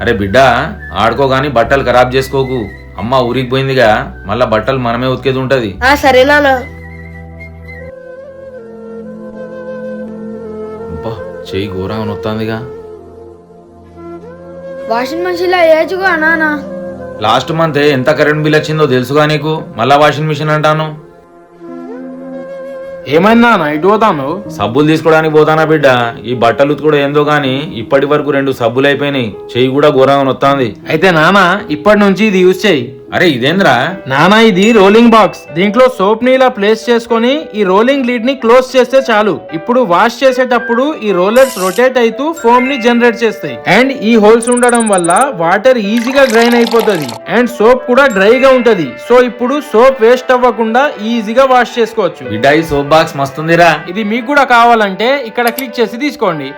అరే బిడ్డ ఆడుకో గాని బట్టలు ఖరాబ్ చేసుకోకు. అమ్మ ఊరికి పోయిందిగా, మళ్ళా బట్టలు మనమే ఉతికేది ఉంటది. సరే నాన్న. అబ్బా చెయ్యి ఘోరంగా నొత్తాందిగా. వాషింగ్ మెషిన్ లో ఏచుగా నాన్న. లాస్ట్ మంత్ ఎంత కరెంట్ బిల్ వచ్చిందో తెలుసుగా నీకు, మళ్ళా వాషింగ్ మిషన్ అంటాను. ఏమైందా ఇటు పోతాను? సబ్బులు తీసుకోవడానికి పోతానా బిడ్డ. ఈ బట్టలు ఉతుకుడు ఏందో గాని ఇప్పటి వరకు 2 సబ్బులు అయిపోయినాయి. చెయ్యి కూడా ఘోరంగా నొత్తాంది. అయితే నాన్న ఇప్పటి నుంచి ఇది యూజ్ చేయి. అరే ఇదేంద్రా? నానా ఇది రోలింగ్ బాక్స్. దీంట్లో సోప్ ని ఇలా ప్లేస్ చేసుకొని ఈ రోలింగ్ లీడ్ ని క్లోజ్ చేస్తే చాలు. ఇప్పుడు వాష్ చేసేటప్పుడు ఈ రోలర్స్ రొటేట్ అవుతూ ఫోమ్ ని జనరేట్ చేస్తాయి. అండ్ ఈ హోల్స్ ఉండడం వల్ల వాటర్ ఈజీగా డ్రైన్ అయిపోతుంది అండ్ సోప్ కూడా డ్రైగా ఉంటది. సో ఇప్పుడు సోప్ వేస్ట్ అవ్వకుండా ఈజీగా వాష్ చేసుకోవచ్చు. బిడ్డ ఈ సోప్ బాక్స్ మస్తుందిరా. ఇది మీకు కూడా కావాలంటే ఇక్కడ క్లిక్ చేసి తీసుకోండి.